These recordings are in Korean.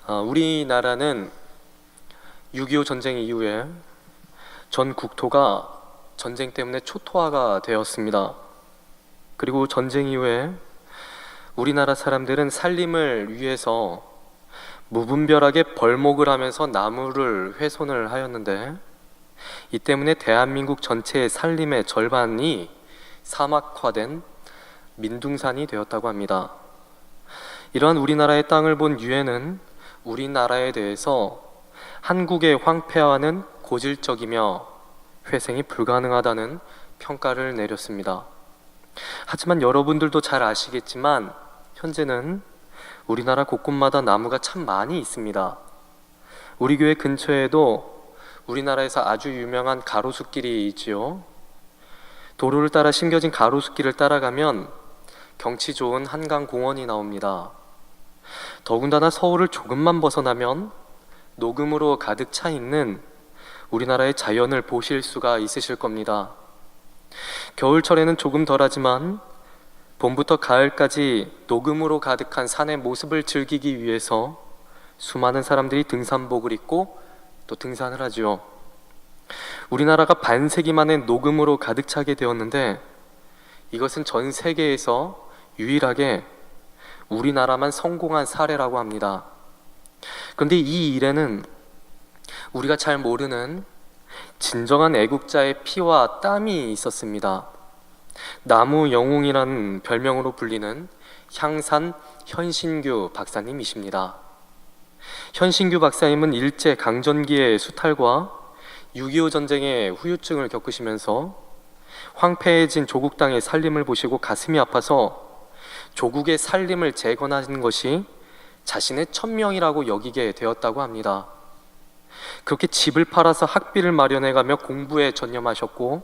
우리나라는 6.25 전쟁 이후에 전 국토가 전쟁 때문에 초토화가 되었습니다. 그리고 전쟁 이후에 우리나라 사람들은 살림을 위해서 무분별하게 벌목을 하면서 나무를 훼손을 하였는데, 이 때문에 대한민국 전체의 살림의 절반이 사막화된 민둥산이 되었다고 합니다. 이러한 우리나라의 땅을 본 유엔은 우리나라에 대해서 한국의 황폐화는 고질적이며 회생이 불가능하다는 평가를 내렸습니다. 하지만 여러분들도 잘 아시겠지만 현재는 우리나라 곳곳마다 나무가 참 많이 있습니다. 우리 교회 근처에도 우리나라에서 아주 유명한 가로수길이 있지요. 도로를 따라 심겨진 가로수길을 따라가면 경치 좋은 한강공원이 나옵니다. 더군다나 서울을 조금만 벗어나면 녹음으로 가득 차 있는 우리나라의 자연을 보실 수가 있으실 겁니다. 겨울철에는 조금 덜하지만 봄부터 가을까지 녹음으로 가득한 산의 모습을 즐기기 위해서 수많은 사람들이 등산복을 입고 또 등산을 하지요. 우리나라가 반세기 만에 녹음으로 가득 차게 되었는데, 이것은 전 세계에서 유일하게 우리나라만 성공한 사례라고 합니다. 그런데 이 일에는 우리가 잘 모르는 진정한 애국자의 피와 땀이 있었습니다. 나무 영웅이라는 별명으로 불리는 향산 현신규 박사님이십니다. 현신규 박사님은 일제 강점기의 수탈과 6.25 전쟁의 후유증을 겪으시면서 황폐해진 조국 땅의 살림을 보시고 가슴이 아파서 조국의 살림을 재건하는 것이 자신의 천명이라고 여기게 되었다고 합니다. 그렇게 집을 팔아서 학비를 마련해가며 공부에 전념하셨고,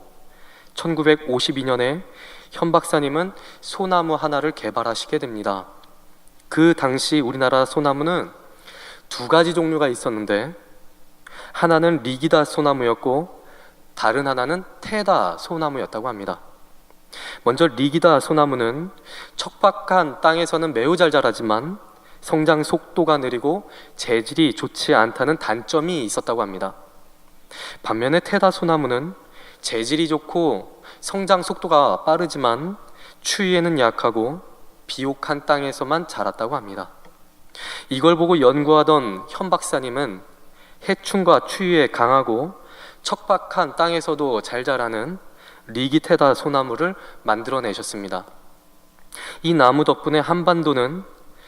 1952년에 현 박사님은 소나무 하나를 개발하시게 됩니다. 그 당시 우리나라 소나무는 두 가지 종류가 있었는데, 하나는 리기다 소나무였고 다른 하나는 테다 소나무였다고 합니다. 먼저 리기다 소나무는 척박한 땅에서는 매우 잘 자라지만 성장 속도가 느리고 재질이 좋지 않다는 단점이 있었다고 합니다. 반면에 테다 소나무는 재질이 좋고 성장 속도가 빠르지만 추위에는 약하고 비옥한 땅에서만 자랐다고 합니다. 이걸 보고 연구하던 현 박사님은 해충과 추위에 강하고 척박한 땅에서도 잘 자라는 리기테다 소나무를 만들어내셨습니다. 이 나무 덕분에 한반도는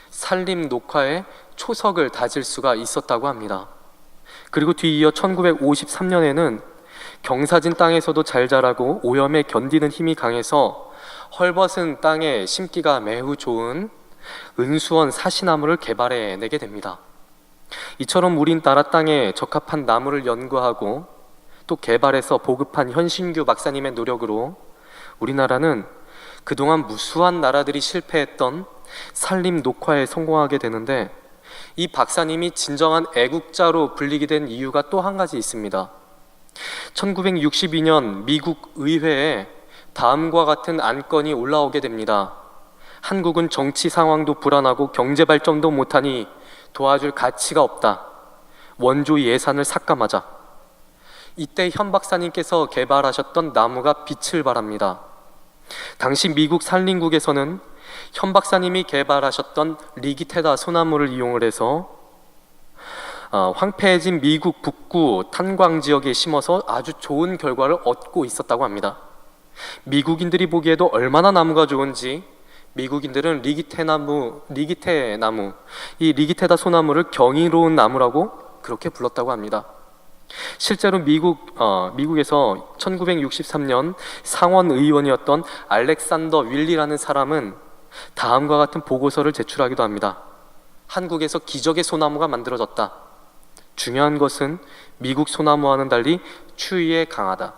산림 녹화의 초석을 다질 수가 있었다고 합니다. 그리고 뒤이어 1953년에는 경사진 땅에서도 잘 자라고 오염에 견디는 힘이 강해서 헐벗은 땅에 심기가 매우 좋은 은수원 사시나무를 개발해내게 됩니다. 이처럼 우리나라 땅에 적합한 나무를 연구하고 또 개발해서 보급한 현신규 박사님의 노력으로 우리나라는 그동안 무수한 나라들이 실패했던 산림 녹화에 성공하게 되는데, 이 박사님이 진정한 애국자로 불리게 된 이유가 또 한 가지 있습니다. 1962년 미국 의회에 다음과 같은 안건이 올라오게 됩니다. 한국은 정치 상황도 불안하고 경제 발전도 못하니 도와줄 가치가 없다. 원조 예산을 삭감하자. 이때 현 박사님께서 개발하셨던 나무가 빛을 발합니다. 당시 미국 산림국에서는 현 박사님이 개발하셨던 리기테다 소나무를 이용을 해서 황폐해진 미국 북부 탄광 지역에 심어서 아주 좋은 결과를 얻고 있었다고 합니다. 미국인들이 보기에도 얼마나 나무가 좋은지 미국인들은 리기테 나무, 이 리기테다 소나무를 경이로운 나무라고 그렇게 불렀다고 합니다. 실제로 미국에서 1963년 상원 의원이었던 알렉산더 윌리라는 사람은 다음과 같은 보고서를 제출하기도 합니다. 한국에서 기적의 소나무가 만들어졌다. 중요한 것은 미국 소나무와는 달리 추위에 강하다.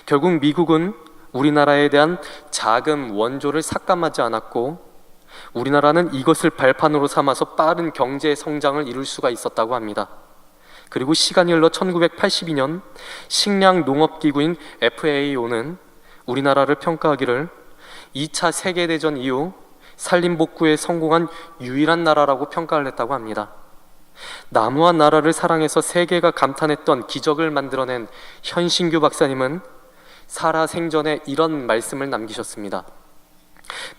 결국 미국은 우리나라에 대한 자금 원조를 삭감하지 않았고, 우리나라는 이것을 발판으로 삼아서 빠른 경제 성장을 이룰 수가 있었다고 합니다. 그리고 시간이 흘러 1982년 식량농업기구인 FAO는 우리나라를 평가하기를 2차 세계대전 이후 산림복구에 성공한 유일한 나라라고 평가를 했다고 합니다. 나무와 나라를 사랑해서 세계가 감탄했던 기적을 만들어낸 현신규 박사님은 살아 생전에 이런 말씀을 남기셨습니다.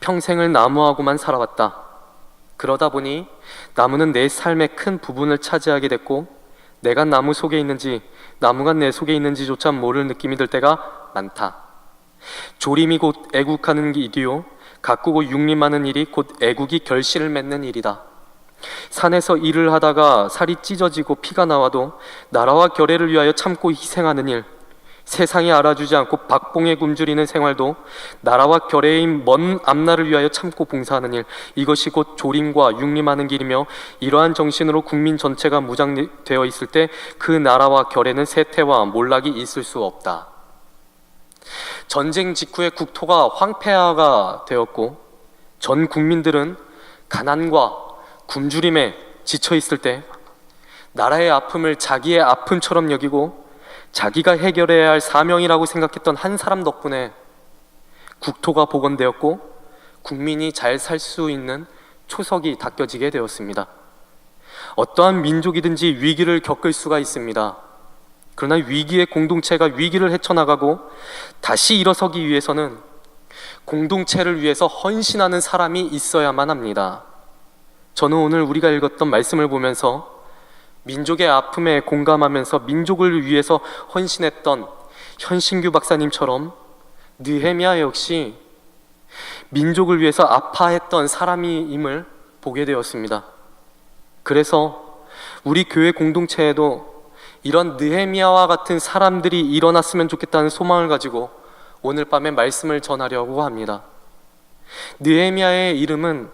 평생을 나무하고만 살아왔다. 그러다 보니 나무는 내 삶의 큰 부분을 차지하게 됐고, 내가 나무 속에 있는지 나무가 내 속에 있는지조차 모를 느낌이 들 때가 많다. 조림이 곧 애국하는 일이요, 가꾸고 육림하는 일이 곧 애국이 결실을 맺는 일이다. 산에서 일을 하다가 살이 찢어지고 피가 나와도 나라와 결애를 위하여 참고 희생하는 일, 세상이 알아주지 않고 박봉에 굶주리는 생활도 나라와 결애인 먼 앞날을 위하여 참고 봉사하는 일, 이것이 곧 조림과 육림하는 길이며, 이러한 정신으로 국민 전체가 무장되어 있을 때 그 나라와 결애는 세태와 몰락이 있을 수 없다. 전쟁 직후에 국토가 황폐화가 되었고 전 국민들은 가난과 굶주림에 지쳐 있을 때 나라의 아픔을 자기의 아픔처럼 여기고 자기가 해결해야 할 사명이라고 생각했던 한 사람 덕분에 국토가 복원되었고 국민이 잘 살 수 있는 초석이 닦여지게 되었습니다. 어떠한 민족이든지 위기를 겪을 수가 있습니다. 그러나 위기의 공동체가 위기를 헤쳐나가고 다시 일어서기 위해서는 공동체를 위해서 헌신하는 사람이 있어야만 합니다. 저는 오늘 우리가 읽었던 말씀을 보면서 민족의 아픔에 공감하면서 민족을 위해서 헌신했던 현신규 박사님처럼 느헤미야 역시 민족을 위해서 아파했던 사람임을 보게 되었습니다. 그래서 우리 교회 공동체에도 이런 느헤미야와 같은 사람들이 일어났으면 좋겠다는 소망을 가지고 오늘 밤에 말씀을 전하려고 합니다. 느헤미야의 이름은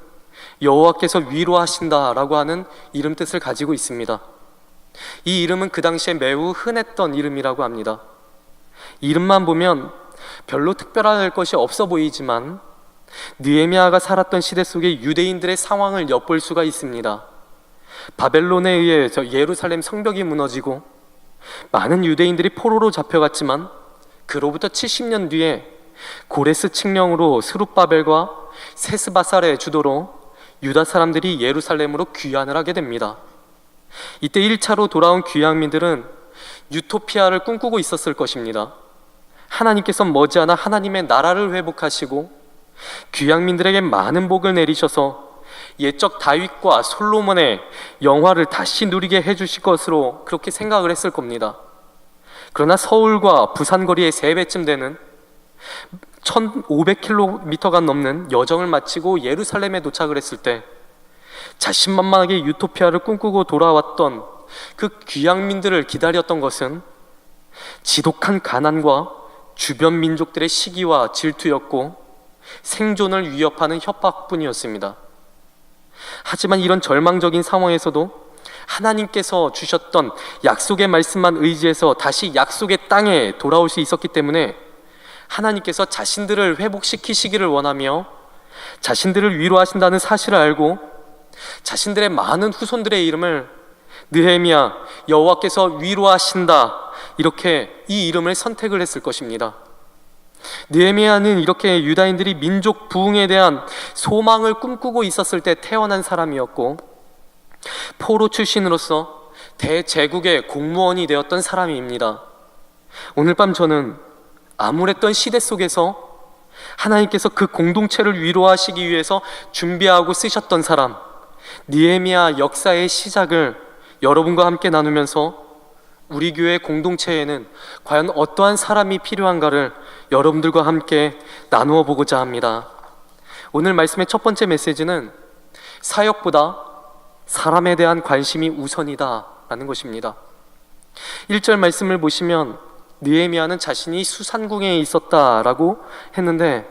여호와께서 위로하신다라고 하는 이름 뜻을 가지고 있습니다. 이 이름은 그 당시에 매우 흔했던 이름이라고 합니다. 이름만 보면 별로 특별할 것이 없어 보이지만 느헤미야가 살았던 시대 속의 유대인들의 상황을 엿볼 수가 있습니다. 바벨론에 의해 예루살렘 성벽이 무너지고 많은 유대인들이 포로로 잡혀갔지만 그로부터 70년 뒤에 고레스 칙령으로 스룹바벨과 세스바살의 주도로 유다 사람들이 예루살렘으로 귀환을 하게 됩니다. 이때 1차로 돌아온 귀향민들은 유토피아를 꿈꾸고 있었을 것입니다. 하나님께서 머지않아 하나님의 나라를 회복하시고 귀향민들에게 많은 복을 내리셔서 옛적 다윗과 솔로몬의 영화를 다시 누리게 해주실 것으로 그렇게 생각을 했을 겁니다. 그러나 서울과 부산 거리의 3배쯤 되는 1500km가 넘는 여정을 마치고 예루살렘에 도착을 했을 때 자신만만하게 유토피아를 꿈꾸고 돌아왔던 그 귀향민들을 기다렸던 것은 지독한 가난과 주변 민족들의 시기와 질투였고 생존을 위협하는 협박뿐이었습니다. 하지만 이런 절망적인 상황에서도 하나님께서 주셨던 약속의 말씀만 의지해서 다시 약속의 땅에 돌아올 수 있었기 때문에 하나님께서 자신들을 회복시키시기를 원하며 자신들을 위로하신다는 사실을 알고 자신들의 많은 후손들의 이름을 느헤미야, 여호와께서 위로하신다, 이렇게 이 이름을 선택을 했을 것입니다. 느헤미야는 이렇게 유다인들이 민족 부흥에 대한 소망을 꿈꾸고 있었을 때 태어난 사람이었고 포로 출신으로서 대제국의 공무원이 되었던 사람입니다. 오늘 밤 저는 암울했던 시대 속에서 하나님께서 그 공동체를 위로하시기 위해서 준비하고 쓰셨던 사람 느헤미야 역사의 시작을 여러분과 함께 나누면서 우리 교회 공동체에는 과연 어떠한 사람이 필요한가를 여러분들과 함께 나누어 보고자 합니다. 오늘 말씀의 첫 번째 메시지는 사역보다 사람에 대한 관심이 우선이다 라는 것입니다. 1절 말씀을 보시면 느헤미야는 자신이 수산궁에 있었다라고 했는데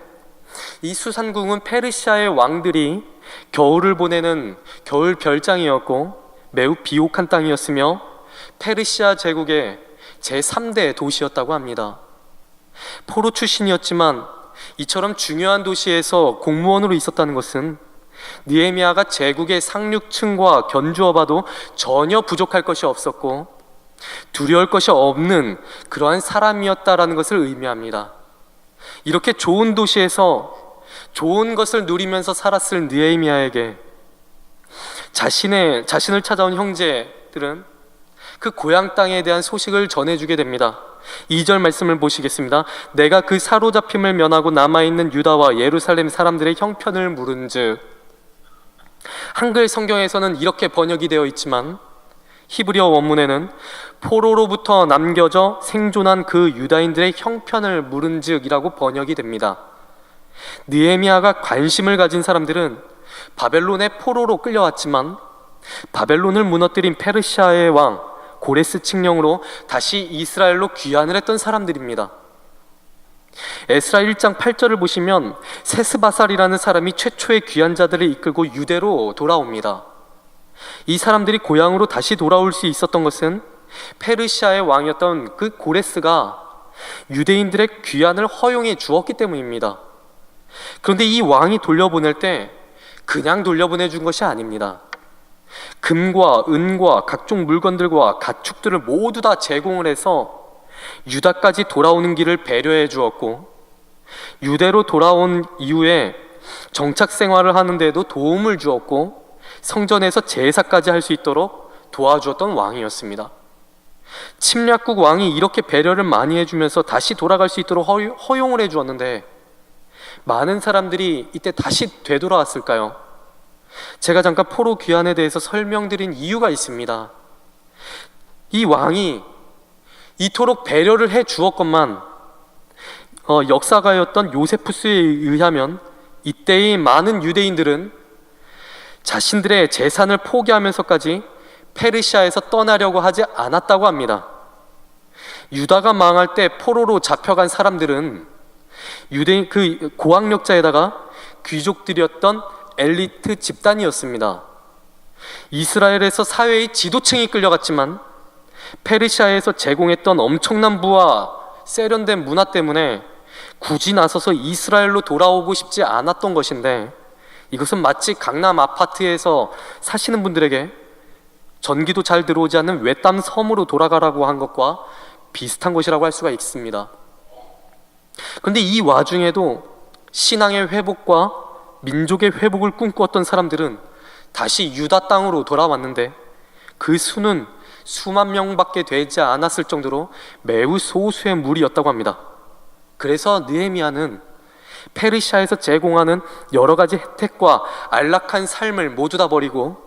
이 수산궁은 페르시아의 왕들이 겨울을 보내는 겨울 별장이었고 매우 비옥한 땅이었으며 페르시아 제국의 제3대 도시였다고 합니다. 포로 출신이었지만 이처럼 중요한 도시에서 공무원으로 있었다는 것은 느헤미야가 제국의 상류층과 견주어 봐도 전혀 부족할 것이 없었고 두려울 것이 없는 그러한 사람이었다라는 것을 의미합니다. 이렇게 좋은 도시에서 좋은 것을 누리면서 살았을 느헤미야에게 자신을 찾아온 형제들은 그 고향 땅에 대한 소식을 전해주게 됩니다. 2절 말씀을 보시겠습니다. 내가 그 사로잡힘을 면하고 남아있는 유다와 예루살렘 사람들의 형편을 물은즉. 한글 성경에서는 이렇게 번역이 되어 있지만 히브리어 원문에는 포로로부터 남겨져 생존한 그 유다인들의 형편을 물은즉이라고 번역이 됩니다. 느헤미야가 관심을 가진 사람들은 바벨론의 포로로 끌려왔지만 바벨론을 무너뜨린 페르시아의 왕 고레스 칙령으로 다시 이스라엘로 귀환을 했던 사람들입니다. 에스라 1장 8절을 보시면 세스바살이라는 사람이 최초의 귀환자들을 이끌고 유대로 돌아옵니다. 이 사람들이 고향으로 다시 돌아올 수 있었던 것은 페르시아의 왕이었던 그 고레스가 유대인들의 귀환을 허용해 주었기 때문입니다. 그런데 이 왕이 돌려보낼 때 그냥 돌려보내준 것이 아닙니다. 금과 은과 각종 물건들과 가축들을 모두 다 제공을 해서 유다까지 돌아오는 길을 배려해 주었고, 유대로 돌아온 이후에 정착 생활을 하는 데에도 도움을 주었고, 성전에서 제사까지 할 수 있도록 도와주었던 왕이었습니다. 침략국 왕이 이렇게 배려를 많이 해주면서 다시 돌아갈 수 있도록 허용을 해주었는데 많은 사람들이 이때 다시 되돌아왔을까요? 제가 잠깐 포로 귀환에 대해서 설명드린 이유가 있습니다. 이 왕이 이토록 배려를 해 주었건만 역사가였던 요세푸스에 의하면 이때의 많은 유대인들은 자신들의 재산을 포기하면서까지 페르시아에서 떠나려고 하지 않았다고 합니다. 유다가 망할 때 포로로 잡혀간 사람들은 유대인 그 고학력자에다가 귀족들이었던 엘리트 집단이었습니다. 이스라엘에서 사회의 지도층이 끌려갔지만 페르시아에서 제공했던 엄청난 부와 세련된 문화 때문에 굳이 나서서 이스라엘로 돌아오고 싶지 않았던 것인데, 이것은 마치 강남 아파트에서 사시는 분들에게 전기도 잘 들어오지 않는 외딴 섬으로 돌아가라고 한 것과 비슷한 것이라고 할 수가 있습니다. 그런데 이 와중에도 신앙의 회복과 민족의 회복을 꿈꾸었던 사람들은 다시 유다 땅으로 돌아왔는데 그 수는 수만 명밖에 되지 않았을 정도로 매우 소수의 무리였다고 합니다. 그래서 느헤미야는 페르시아에서 제공하는 여러 가지 혜택과 안락한 삶을 모두 다 버리고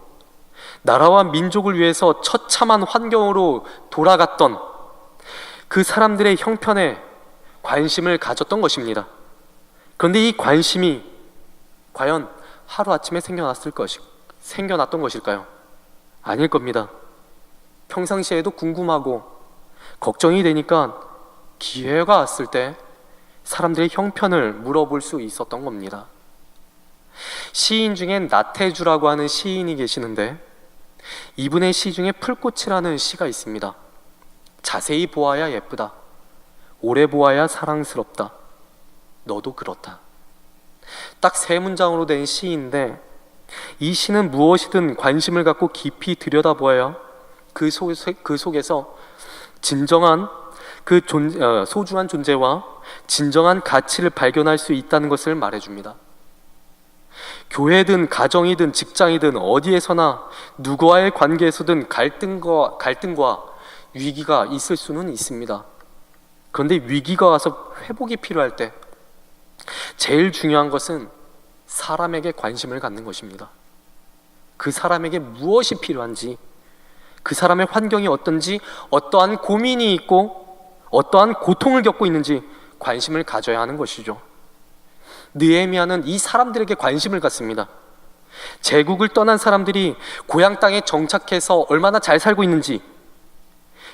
나라와 민족을 위해서 처참한 환경으로 돌아갔던 그 사람들의 형편에 관심을 가졌던 것입니다. 그런데 이 관심이 과연 하루아침에 생겨났던 것일까요? 아닐 겁니다. 평상시에도 궁금하고 걱정이 되니까 기회가 왔을 때 사람들의 형편을 물어볼 수 있었던 겁니다. 시인 중엔 나태주라고 하는 시인이 계시는데 이분의 시 중에 풀꽃이라는 시가 있습니다. 자세히 보아야 예쁘다. 오래 보아야 사랑스럽다. 너도 그렇다. 딱 3문장으로 된 시인데 이 시는 무엇이든 관심을 갖고 깊이 들여다보아야 그 속에서 진정한 소중한 존재와 진정한 가치를 발견할 수 있다는 것을 말해줍니다. 교회든 가정이든 직장이든 어디에서나 누구와의 관계에서든 갈등과 위기가 있을 수는 있습니다. 그런데 위기가 와서 회복이 필요할 때 제일 중요한 것은 사람에게 관심을 갖는 것입니다. 그 사람에게 무엇이 필요한지, 그 사람의 환경이 어떤지, 어떠한 고민이 있고 어떠한 고통을 겪고 있는지 관심을 가져야 하는 것이죠. 느헤미야는 이 사람들에게 관심을 갖습니다. 제국을 떠난 사람들이 고향 땅에 정착해서 얼마나 잘 살고 있는지,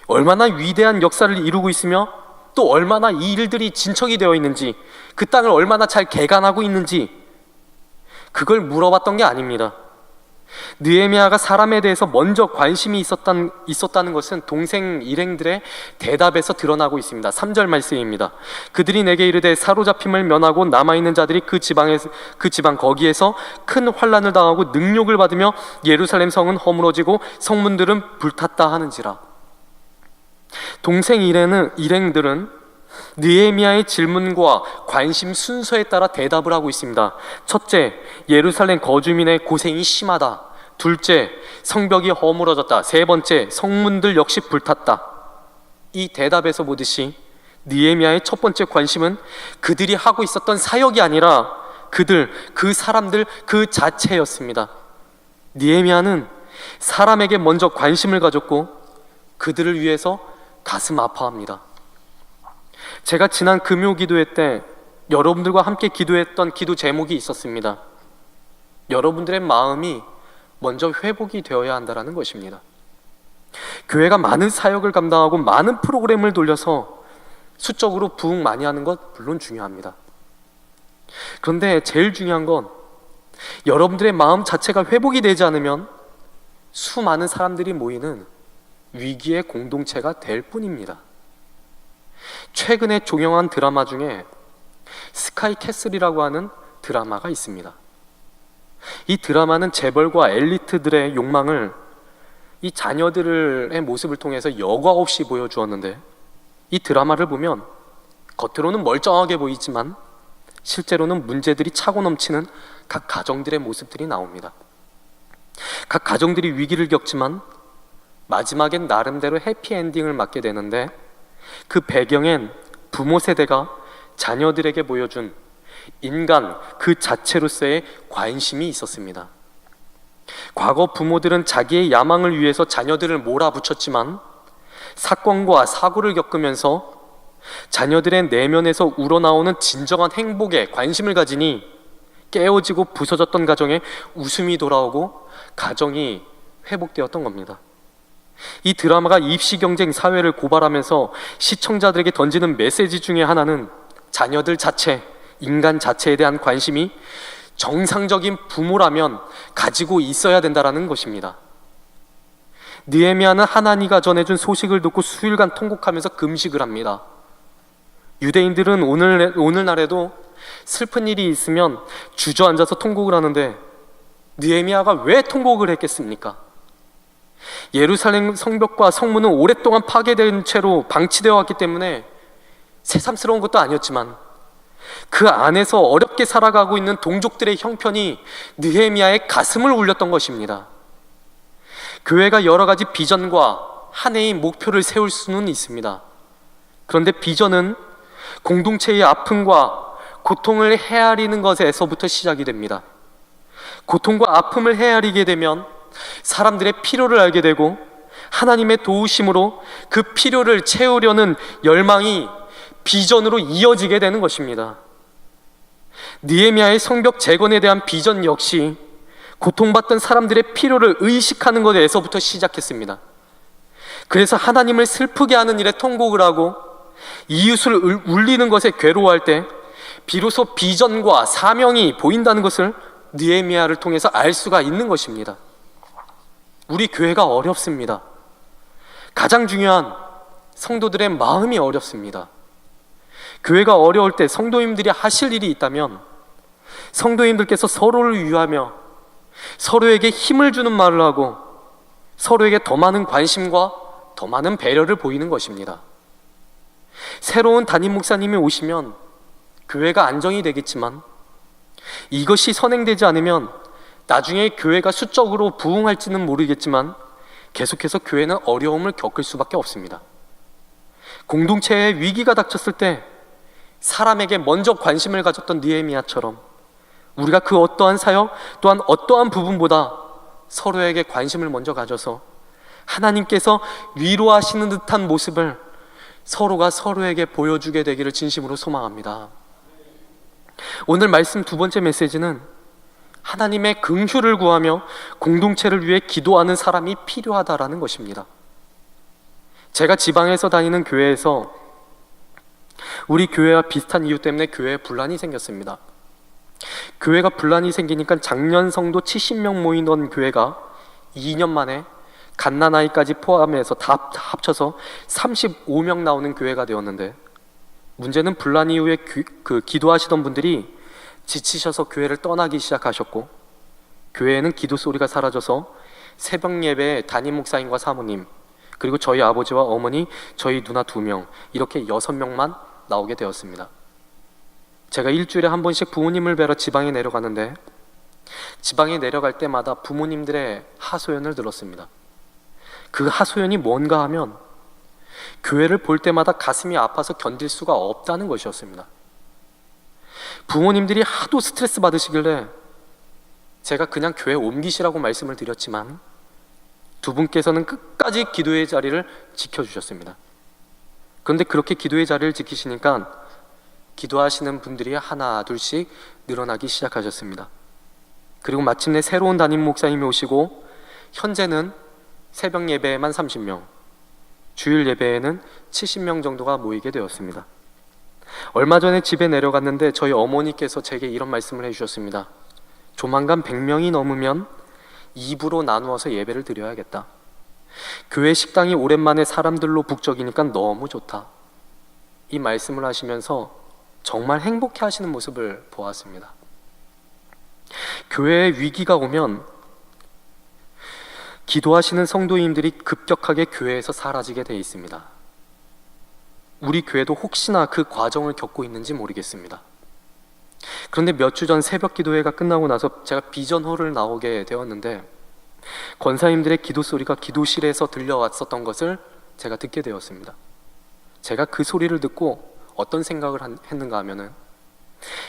얼마나 위대한 역사를 이루고 있으며 또 얼마나 이 일들이 진척이 되어 있는지, 그 땅을 얼마나 잘 개간하고 있는지, 그걸 물어봤던 게 아닙니다. 느헤미야가 사람에 대해서 먼저 관심이 있었다는 것은 동생 일행들의 대답에서 드러나고 있습니다. 3절 말씀입니다. 그들이 내게 이르되 사로잡힘을 면하고 남아있는 자들이 그 지방 거기에서 큰 환난을 당하고 능욕을 받으며 예루살렘 성은 허물어지고 성문들은 불탔다 하는지라. 동생 일행들은 느헤미야의 질문과 관심 순서에 따라 대답을 하고 있습니다. 첫째, 예루살렘 거주민의 고생이 심하다. 둘째, 성벽이 허물어졌다. 세 번째, 성문들 역시 불탔다. 이 대답에서 보듯이 느헤미야의 첫 번째 관심은 그들이 하고 있었던 사역이 아니라 그 사람들 그 자체였습니다. 느헤미야는 사람에게 먼저 관심을 가졌고 그들을 위해서 가슴 아파합니다. 제가 지난 금요 기도회 때 여러분들과 함께 기도했던 기도 제목이 있었습니다. 여러분들의 마음이 먼저 회복이 되어야 한다는 것입니다. 교회가 많은 사역을 감당하고 많은 프로그램을 돌려서 수적으로 부흥 많이 하는 것 물론 중요합니다. 그런데 제일 중요한 건 여러분들의 마음 자체가 회복이 되지 않으면 수많은 사람들이 모이는 위기의 공동체가 될 뿐입니다. 최근에 종영한 드라마 중에 스카이 캐슬이라고 하는 드라마가 있습니다. 이 드라마는 재벌과 엘리트들의 욕망을 이 자녀들의 모습을 통해서 여과 없이 보여주었는데, 이 드라마를 보면 겉으로는 멀쩡하게 보이지만 실제로는 문제들이 차고 넘치는 각 가정들의 모습들이 나옵니다. 각 가정들이 위기를 겪지만 마지막엔 나름대로 해피엔딩을 맞게 되는데, 그 배경엔 부모 세대가 자녀들에게 보여준 인간 그 자체로서의 관심이 있었습니다. 과거 부모들은 자기의 야망을 위해서 자녀들을 몰아붙였지만 사건과 사고를 겪으면서 자녀들의 내면에서 우러나오는 진정한 행복에 관심을 가지니 깨어지고 부서졌던 가정에 웃음이 돌아오고 가정이 회복되었던 겁니다. 이 드라마가 입시 경쟁 사회를 고발하면서 시청자들에게 던지는 메시지 중에 하나는 자녀들 자체, 인간 자체에 대한 관심이 정상적인 부모라면 가지고 있어야 된다는 것입니다. 느헤미야는 하나니가 전해준 소식을 듣고 수일간 통곡하면서 금식을 합니다. 유대인들은 오늘날에도 슬픈 일이 있으면 주저앉아서 통곡을 하는데 느헤미야가 왜 통곡을 했겠습니까? 예루살렘 성벽과 성문은 오랫동안 파괴된 채로 방치되어 왔기 때문에 새삼스러운 것도 아니었지만 그 안에서 어렵게 살아가고 있는 동족들의 형편이 느헤미야의 가슴을 울렸던 것입니다. 교회가 여러 가지 비전과 한 해의 목표를 세울 수는 있습니다. 그런데 비전은 공동체의 아픔과 고통을 헤아리는 것에서부터 시작이 됩니다. 고통과 아픔을 헤아리게 되면 사람들의 필요를 알게 되고 하나님의 도우심으로 그 필요를 채우려는 열망이 비전으로 이어지게 되는 것입니다. 느헤미야의 성벽 재건에 대한 비전 역시 고통받던 사람들의 필요를 의식하는 것에서부터 시작했습니다. 그래서 하나님을 슬프게 하는 일에 통곡을 하고 이웃을 울리는 것에 괴로워할 때 비로소 비전과 사명이 보인다는 것을 느헤미야를 통해서 알 수가 있는 것입니다. 우리 교회가 어렵습니다. 가장 중요한 성도들의 마음이 어렵습니다. 교회가 어려울 때 성도님들이 하실 일이 있다면 성도님들께서 서로를 위하며 서로에게 힘을 주는 말을 하고 서로에게 더 많은 관심과 더 많은 배려를 보이는 것입니다. 새로운 담임 목사님이 오시면 교회가 안정이 되겠지만 이것이 선행되지 않으면 나중에 교회가 수적으로 부흥할지는 모르겠지만 계속해서 교회는 어려움을 겪을 수밖에 없습니다. 공동체에 위기가 닥쳤을 때 사람에게 먼저 관심을 가졌던 느헤미야처럼 우리가 그 어떠한 사역 또한 어떠한 부분보다 서로에게 관심을 먼저 가져서 하나님께서 위로하시는 듯한 모습을 서로가 서로에게 보여주게 되기를 진심으로 소망합니다. 오늘 말씀 두 번째 메시지는 하나님의 긍휼을 구하며 공동체를 위해 기도하는 사람이 필요하다라는 것입니다. 제가 지방에서 다니는 교회에서 우리 교회와 비슷한 이유 때문에 교회에 분란이 생겼습니다. 교회가 분란이 생기니까 작년 성도 70명 모이던 교회가 2년 만에 갓난아이까지 포함해서 다 합쳐서 35명 나오는 교회가 되었는데, 문제는 분란 이후에 기도하시던 분들이 지치셔서 교회를 떠나기 시작하셨고, 교회에는 기도 소리가 사라져서 새벽 예배에 담임 목사님과 사모님, 그리고 저희 아버지와 어머니, 저희 누나 2명, 이렇게 6명만 나오게 되었습니다. 제가 일주일에 한 번씩 부모님을 뵈러 지방에 내려가는데 지방에 내려갈 때마다 부모님들의 하소연을 들었습니다. 그 하소연이 뭔가 하면 교회를 볼 때마다 가슴이 아파서 견딜 수가 없다는 것이었습니다. 부모님들이 하도 스트레스 받으시길래 제가 그냥 교회 옮기시라고 말씀을 드렸지만 두 분께서는 끝까지 기도의 자리를 지켜주셨습니다. 그런데 그렇게 기도의 자리를 지키시니까 기도하시는 분들이 하나 둘씩 늘어나기 시작하셨습니다. 그리고 마침내 새로운 담임 목사님이 오시고 현재는 새벽 예배에만 30명, 주일 예배에는 70명 정도가 모이게 되었습니다. 얼마 전에 집에 내려갔는데 저희 어머니께서 제게 이런 말씀을 해주셨습니다. 조만간 100명이 넘으면 2부로 나누어서 예배를 드려야겠다. 교회 식당이 오랜만에 사람들로 북적이니까 너무 좋다. 이 말씀을 하시면서 정말 행복해 하시는 모습을 보았습니다. 교회에 위기가 오면 기도하시는 성도님들이 급격하게 교회에서 사라지게 돼 있습니다. 우리 교회도 혹시나 그 과정을 겪고 있는지 모르겠습니다. 그런데 몇 주 전 새벽 기도회가 끝나고 나서 제가 비전홀을 나오게 되었는데 권사님들의 기도 소리가 기도실에서 들려왔었던 것을 제가 듣게 되었습니다. 제가 그 소리를 듣고 어떤 생각을 했는가 하면은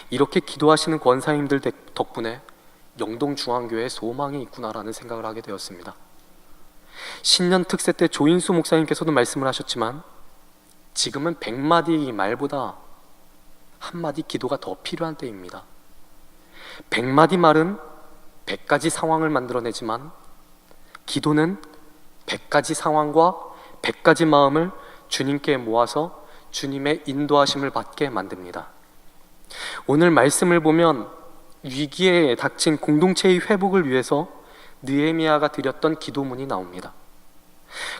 이렇게 기도하시는 권사님들 덕분에 영동중앙교회에 소망이 있구나라는 생각을 하게 되었습니다. 신년 특세 때 조인수 목사님께서도 말씀을 하셨지만 지금은 100마디 말보다 한마디 기도가 더 필요한 때입니다. 100마디 말은 100가지 상황을 만들어내지만 기도는 100가지 상황과 100가지 마음을 주님께 모아서 주님의 인도하심을 받게 만듭니다. 오늘 말씀을 보면 위기에 닥친 공동체의 회복을 위해서 느헤미야가 드렸던 기도문이 나옵니다.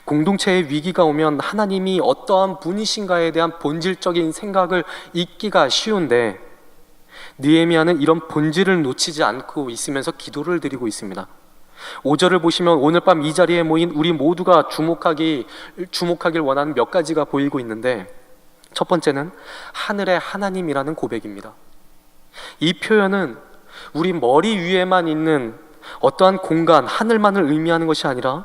공동체의 위기가 오면 하나님이 어떠한 분이신가에 대한 본질적인 생각을 잊기가 쉬운데 느헤미야는 이런 본질을 놓치지 않고 있으면서 기도를 드리고 있습니다. 5절을 보시면 오늘 밤 이 자리에 모인 우리 모두가 주목하길 원하는 몇 가지가 보이고 있는데 첫 번째는 하늘의 하나님이라는 고백입니다. 이 표현은 우리 머리 위에만 있는 어떠한 공간, 하늘만을 의미하는 것이 아니라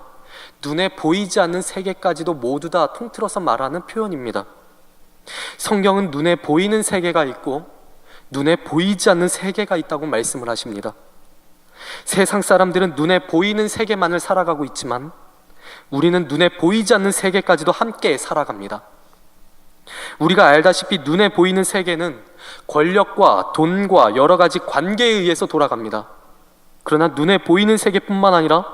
눈에 보이지 않는 세계까지도 모두 다 통틀어서 말하는 표현입니다. 성경은 눈에 보이는 세계가 있고 눈에 보이지 않는 세계가 있다고 말씀을 하십니다. 세상 사람들은 눈에 보이는 세계만을 살아가고 있지만 우리는 눈에 보이지 않는 세계까지도 함께 살아갑니다. 우리가 알다시피 눈에 보이는 세계는 권력과 돈과 여러 가지 관계에 의해서 돌아갑니다. 그러나 눈에 보이는 세계뿐만 아니라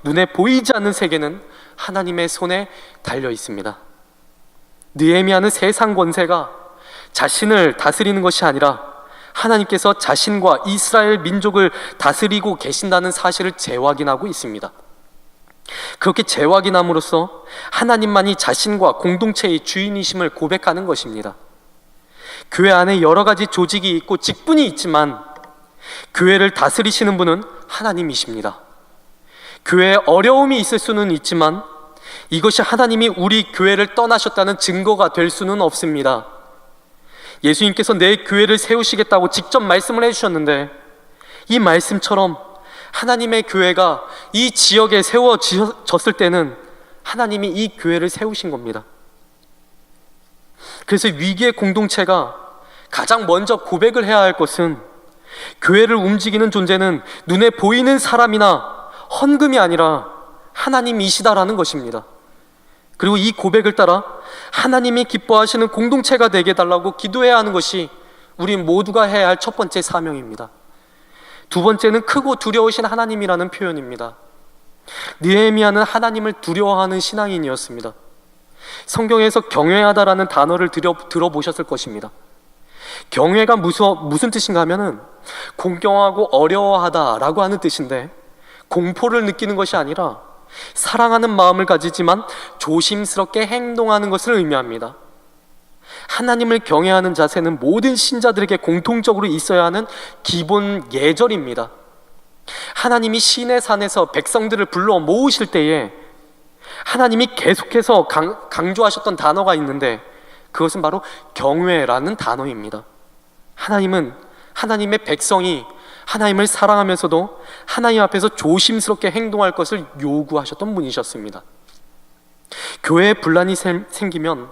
눈에 보이지 않는 세계는 하나님의 손에 달려 있습니다. 느헤미야는 세상 권세가 자신을 다스리는 것이 아니라 하나님께서 자신과 이스라엘 민족을 다스리고 계신다는 사실을 재확인하고 있습니다. 그렇게 재확인함으로써 하나님만이 자신과 공동체의 주인이심을 고백하는 것입니다. 교회 안에 여러 가지 조직이 있고 직분이 있지만 교회를 다스리시는 분은 하나님이십니다. 교회에 어려움이 있을 수는 있지만 이것이 하나님이 우리 교회를 떠나셨다는 증거가 될 수는 없습니다. 예수님께서 내 교회를 세우시겠다고 직접 말씀을 해주셨는데 이 말씀처럼 하나님의 교회가 이 지역에 세워졌을 때는 하나님이 이 교회를 세우신 겁니다. 그래서 위기의 공동체가 가장 먼저 고백을 해야 할 것은 교회를 움직이는 존재는 눈에 보이는 사람이나 헌금이 아니라 하나님이시다라는 것입니다. 그리고 이 고백을 따라 하나님이 기뻐하시는 공동체가 되게 해달라고 기도해야 하는 것이 우리 모두가 해야 할 첫 번째 사명입니다. 두 번째는 크고 두려우신 하나님이라는 표현입니다. 느헤미야는 하나님을 두려워하는 신앙인이었습니다. 성경에서 경외하다라는 단어를 들어보셨을 것입니다. 경외가 무슨 뜻인가 하면은 공경하고 어려워하다라고 하는 뜻인데 공포를 느끼는 것이 아니라 사랑하는 마음을 가지지만 조심스럽게 행동하는 것을 의미합니다. 하나님을 경외하는 자세는 모든 신자들에게 공통적으로 있어야 하는 기본 예절입니다. 하나님이 시내 산에서 백성들을 불러 모으실 때에 하나님이 계속해서 강조하셨던 단어가 있는데 그것은 바로 경외라는 단어입니다. 하나님은 하나님의 백성이 하나님을 사랑하면서도 하나님 앞에서 조심스럽게 행동할 것을 요구하셨던 분이셨습니다. 교회에 분란이 생기면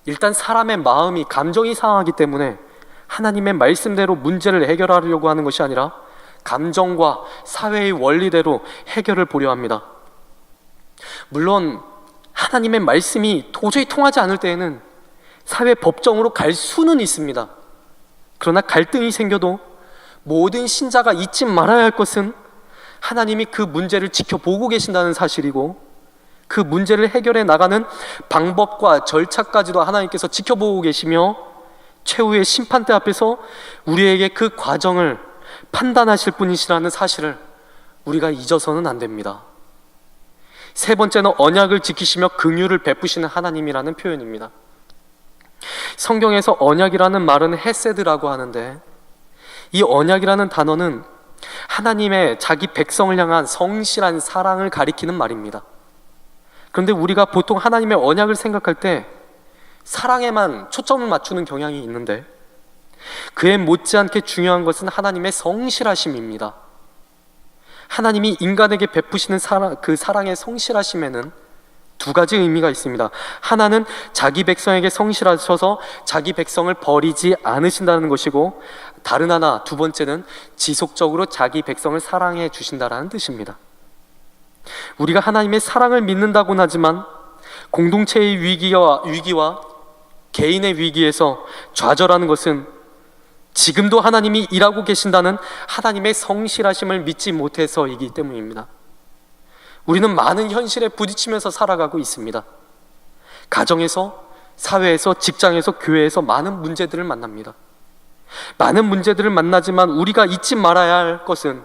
일단 사람의 마음이, 감정이 상하기 때문에 하나님의 말씀대로 문제를 해결하려고 하는 것이 아니라 감정과 사회의 원리대로 해결을 보려 합니다. 물론 하나님의 말씀이 도저히 통하지 않을 때에는 사회 법정으로 갈 수는 있습니다. 그러나 갈등이 생겨도 모든 신자가 잊지 말아야 할 것은 하나님이 그 문제를 지켜보고 계신다는 사실이고, 그 문제를 해결해 나가는 방법과 절차까지도 하나님께서 지켜보고 계시며 최후의 심판대 앞에서 우리에게 그 과정을 판단하실 분이시라는 사실을 우리가 잊어서는 안 됩니다. 세 번째는 언약을 지키시며 긍휼을 베푸시는 하나님이라는 표현입니다. 성경에서 언약이라는 말은 헤세드라고 하는데, 이 언약이라는 단어는 하나님의 자기 백성을 향한 성실한 사랑을 가리키는 말입니다. 그런데 우리가 보통 하나님의 언약을 생각할 때 사랑에만 초점을 맞추는 경향이 있는데, 그에 못지않게 중요한 것은 하나님의 성실하심입니다. 하나님이 인간에게 베푸시는 그 사랑의 성실하심에는 두 가지 의미가 있습니다. 하나는 자기 백성에게 성실하셔서 자기 백성을 버리지 않으신다는 것이고, 다른 하나, 두 번째는 지속적으로 자기 백성을 사랑해 주신다라는 뜻입니다. 우리가 하나님의 사랑을 믿는다고는 하지만 공동체의 위기와 개인의 위기에서 좌절하는 것은 지금도 하나님이 일하고 계신다는 하나님의 성실하심을 믿지 못해서이기 때문입니다. 우리는 많은 현실에 부딪히면서 살아가고 있습니다. 가정에서, 사회에서, 직장에서, 교회에서 많은 문제들을 만납니다. 많은 문제들을 만나지만 우리가 잊지 말아야 할 것은,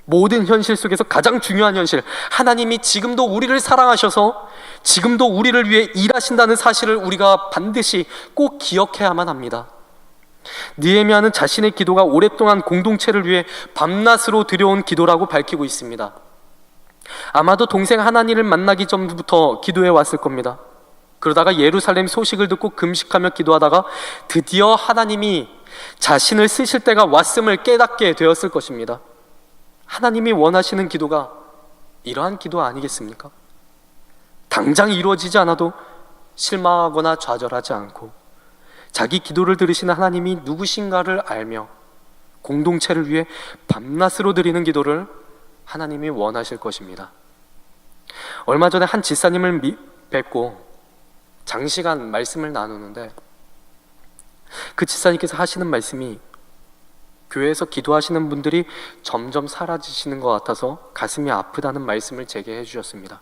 모든 현실 속에서 가장 중요한 현실, 하나님이 지금도 우리를 사랑하셔서 지금도 우리를 위해 일하신다는 사실을 우리가 반드시 꼭 기억해야만 합니다. 느헤미야는 자신의 기도가 오랫동안 공동체를 위해 밤낮으로 드려온 기도라고 밝히고 있습니다. 아마도 동생 하나니를 만나기 전부터 기도해 왔을 겁니다. 그러다가 예루살렘 소식을 듣고 금식하며 기도하다가 드디어 하나님이 자신을 쓰실 때가 왔음을 깨닫게 되었을 것입니다. 하나님이 원하시는 기도가 이러한 기도 아니겠습니까? 당장 이루어지지 않아도 실망하거나 좌절하지 않고 자기 기도를 들으시는 하나님이 누구신가를 알며 공동체를 위해 밤낮으로 드리는 기도를 하나님이 원하실 것입니다. 얼마 전에 한 지사님을 뵙고 장시간 말씀을 나누는데, 그 지사님께서 하시는 말씀이 교회에서 기도하시는 분들이 점점 사라지시는 것 같아서 가슴이 아프다는 말씀을 제게 해주셨습니다.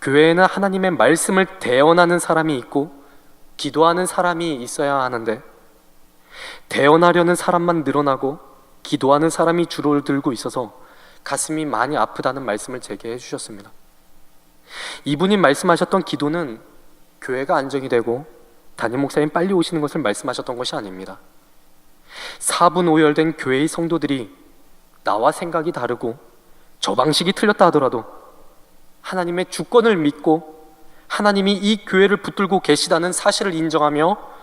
교회에는 하나님의 말씀을 대언하는 사람이 있고 기도하는 사람이 있어야 하는데, 대언하려는 사람만 늘어나고 기도하는 사람이 줄어들고 있어서 가슴이 많이 아프다는 말씀을 제게 해주셨습니다. 이분이 말씀하셨던 기도는 교회가 안정이 되고 담임 목사님 빨리 오시는 것을 말씀하셨던 것이 아닙니다. 사분오열된 교회의 성도들이 나와 생각이 다르고 저 방식이 틀렸다 하더라도 하나님의 주권을 믿고 하나님이 이 교회를 붙들고 계시다는 사실을 인정하며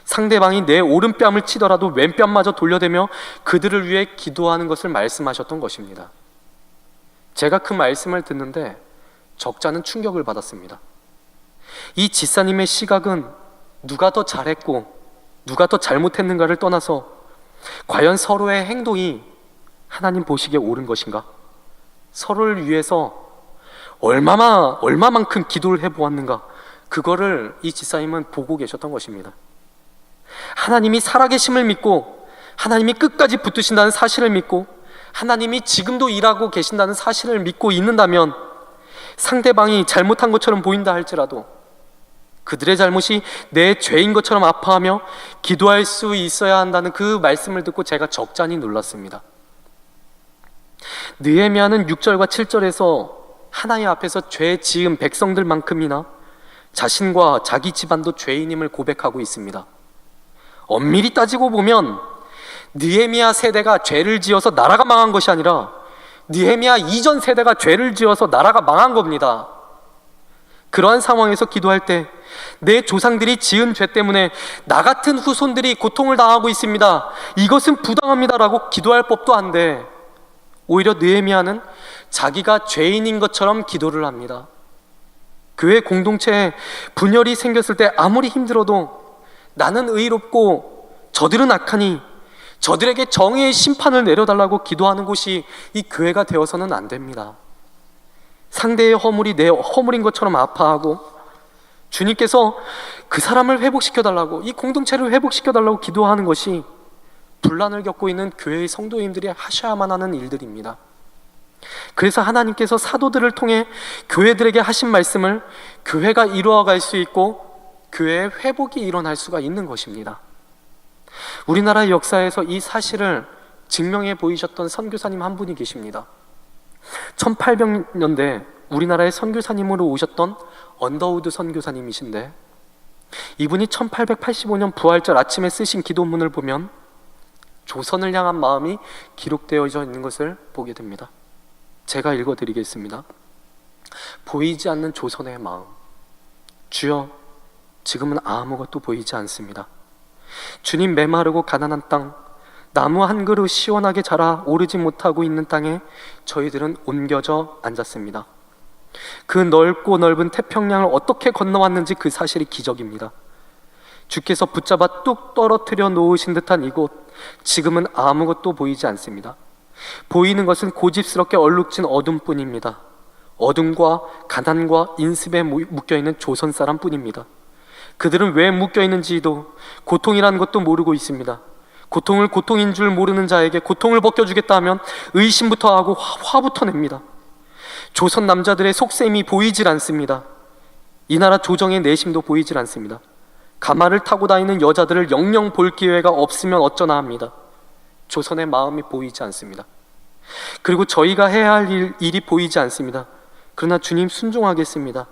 상대방이 내 오른뺨을 치더라도 왼뺨마저 돌려대며 그들을 위해 기도하는 것을 말씀하셨던 것입니다. 제가 그 말씀을 듣는데 적잖은 충격을 받았습니다. 이 지사님의 시각은 누가 더 잘했고 누가 더 잘못했는가를 떠나서 과연 서로의 행동이 하나님 보시기에 옳은 것인가? 서로를 위해서 얼마만큼 기도를 해보았는가? 그거를 이 지사님은 보고 계셨던 것입니다. 하나님이 살아계심을 믿고 하나님이 끝까지 붙드신다는 사실을 믿고 하나님이 지금도 일하고 계신다는 사실을 믿고 있는다면 상대방이 잘못한 것처럼 보인다 할지라도 그들의 잘못이 내 죄인 것처럼 아파하며 기도할 수 있어야 한다는 그 말씀을 듣고 제가 적잖이 놀랐습니다. 느헤미야는 6절과 7절에서 하나님 앞에서 죄 지은 백성들만큼이나 자신과 자기 집안도 죄인임을 고백하고 있습니다. 엄밀히 따지고 보면 느헤미야 세대가 죄를 지어서 나라가 망한 것이 아니라 느헤미야 이전 세대가 죄를 지어서 나라가 망한 겁니다. 그러한 상황에서 기도할 때 내 조상들이 지은 죄 때문에 나 같은 후손들이 고통을 당하고 있습니다, 이것은 부당합니다라고 기도할 법도 한데, 오히려 느헤미야는 자기가 죄인인 것처럼 기도를 합니다. 교회 공동체에 분열이 생겼을 때 아무리 힘들어도 나는 의롭고 저들은 악하니 저들에게 정의의 심판을 내려달라고 기도하는 곳이 이 교회가 되어서는 안 됩니다. 상대의 허물이 내 허물인 것처럼 아파하고 주님께서 그 사람을 회복시켜달라고, 이 공동체를 회복시켜달라고 기도하는 것이 분란을 겪고 있는 교회의 성도님들이 하셔야만 하는 일들입니다. 그래서 하나님께서 사도들을 통해 교회들에게 하신 말씀을 교회가 이루어갈 수 있고 교회의 회복이 일어날 수가 있는 것입니다. 우리나라의 역사에서 이 사실을 증명해 보이셨던 선교사님 한 분이 계십니다. 1800년대 우리나라의 선교사님으로 오셨던 언더우드 선교사님이신데, 이분이 1885년 부활절 아침에 쓰신 기도문을 보면 조선을 향한 마음이 기록되어져 있는 것을 보게 됩니다. 제가 읽어드리겠습니다. 보이지 않는 조선의 마음. 주여, 지금은 아무것도 보이지 않습니다. 주님, 메마르고 가난한 땅, 나무 한 그루 시원하게 자라 오르지 못하고 있는 땅에 저희들은 옮겨져 앉았습니다. 그 넓고 넓은 태평양을 어떻게 건너왔는지 그 사실이 기적입니다. 주께서 붙잡아 뚝 떨어뜨려 놓으신 듯한 이곳, 지금은 아무것도 보이지 않습니다. 보이는 것은 고집스럽게 얼룩진 어둠뿐입니다. 어둠과 가난과 인습에 묶여있는 조선 사람 뿐입니다. 그들은 왜 묶여있는지도, 고통이라는 것도 모르고 있습니다. 고통을 고통인 줄 모르는 자에게 고통을 벗겨주겠다 하면 의심부터 하고 화부터 냅니다. 조선 남자들의 속셈이 보이질 않습니다. 이 나라 조정의 내심도 보이질 않습니다. 가마를 타고 다니는 여자들을 영영 볼 기회가 없으면 어쩌나 합니다. 조선의 마음이 보이지 않습니다. 그리고 저희가 해야 할 일이 보이지 않습니다. 그러나 주님, 순종하겠습니다.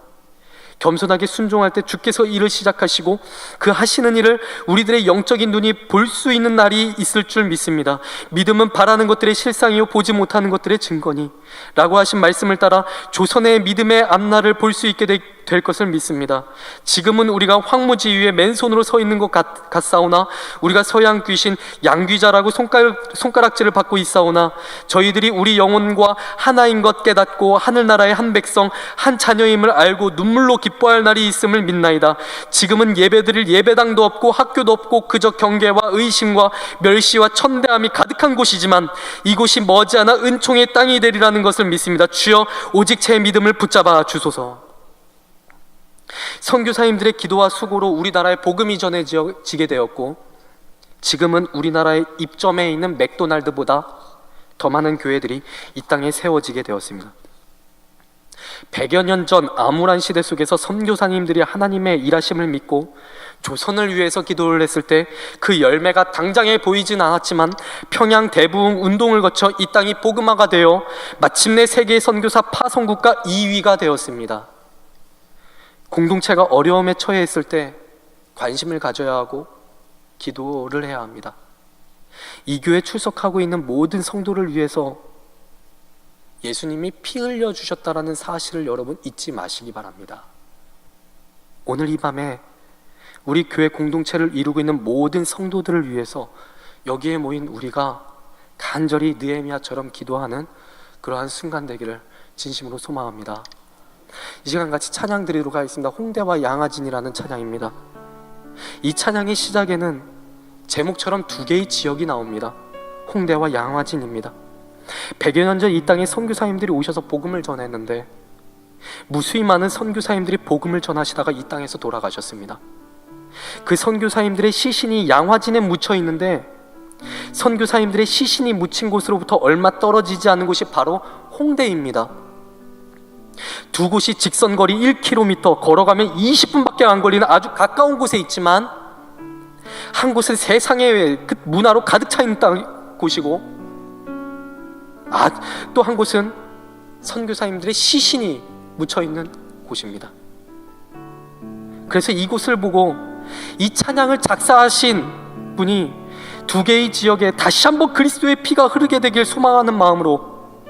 겸손하게 순종할 때 주께서 일을 시작하시고 그 하시는 일을 우리들의 영적인 눈이 볼 수 있는 날이 있을 줄 믿습니다. 믿음은 바라는 것들의 실상이요 보지 못하는 것들의 증거니 라고 하신 말씀을 따라 조선의 믿음의 앞날을 볼 수 있게 될 것을 믿습니다. 지금은 우리가 황무지 위에 맨손으로 서 있는 것 같사오나 우리가 서양 귀신 양귀자라고 손가락질을 받고 있사오나 저희들이 우리 영혼과 하나인 것 깨닫고 하늘나라의 한 백성 한 자녀임을 알고 눈물로 기뻐할 날이 있음을 믿나이다. 지금은 예배드릴 예배당도 없고 학교도 없고 그저 경계와 의심과 멸시와 천대함이 가득한 곳이지만 이곳이 머지않아 은총의 땅이 되리라는 것을 믿습니다. 주여, 오직 제 믿음을 붙잡아 주소서. 선교사님들의 기도와 수고로 우리나라에 복음이 전해지게 되었고, 지금은 우리나라의 입점에 있는 맥도날드보다 더 많은 교회들이 이 땅에 세워지게 되었습니다. 100여 년 전 암울한 시대 속에서 선교사님들이 하나님의 일하심을 믿고 조선을 위해서 기도를 했을 때 그 열매가 당장에 보이진 않았지만 평양 대부흥 운동을 거쳐 이 땅이 복음화가 되어 마침내 세계 선교사 파송국가 2위가 되었습니다. 공동체가 어려움에 처해 있을 때 관심을 가져야 하고 기도를 해야 합니다. 이 교회에 출석하고 있는 모든 성도를 위해서 예수님이 피 흘려 주셨다라는 사실을 여러분 잊지 마시기 바랍니다. 오늘 이 밤에 우리 교회 공동체를 이루고 있는 모든 성도들을 위해서 여기에 모인 우리가 간절히 느헤미야처럼 기도하는 그러한 순간 되기를 진심으로 소망합니다. 이 시간 같이 찬양 드리도록 하겠습니다. 홍대와 양화진이라는 찬양입니다. 이 찬양의 시작에는 제목처럼 두 개의 지역이 나옵니다. 홍대와 양화진입니다. 100여 년 전 이 땅에 선교사님들이 오셔서 복음을 전했는데 무수히 많은 선교사님들이 복음을 전하시다가 이 땅에서 돌아가셨습니다. 그 선교사님들의 시신이 양화진에 묻혀 있는데 선교사님들의 시신이 묻힌 곳으로부터 얼마 떨어지지 않은 곳이 바로 홍대입니다. 두 곳이 직선거리 1km, 걸어가면 20분밖에 안 걸리는 아주 가까운 곳에 있지만 한 곳은 세상의 그 문화로 가득 차 있는 곳이고 또 한 곳은 선교사님들의 시신이 묻혀있는 곳입니다. 그래서 이곳을 보고 이 찬양을 작사하신 분이 두 개의 지역에 다시 한번 그리스도의 피가 흐르게 되길 소망하는 마음으로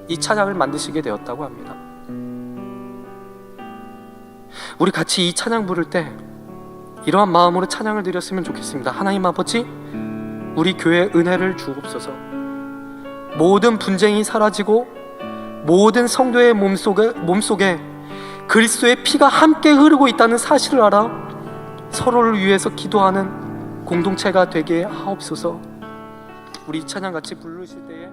이 찬양을 만드시게 되었다고 합니다. 우리 같이 이 찬양 부를 때 이러한 마음으로 찬양을 드렸으면 좋겠습니다. 하나님 아버지, 우리 교회에 은혜를 주옵소서. 모든 분쟁이 사라지고 모든 성도의 몸속에 그리스도의 피가 함께 흐르고 있다는 사실을 알아 서로를 위해서 기도하는 공동체가 되게 하옵소서. 우리 찬양 같이 부르실 때에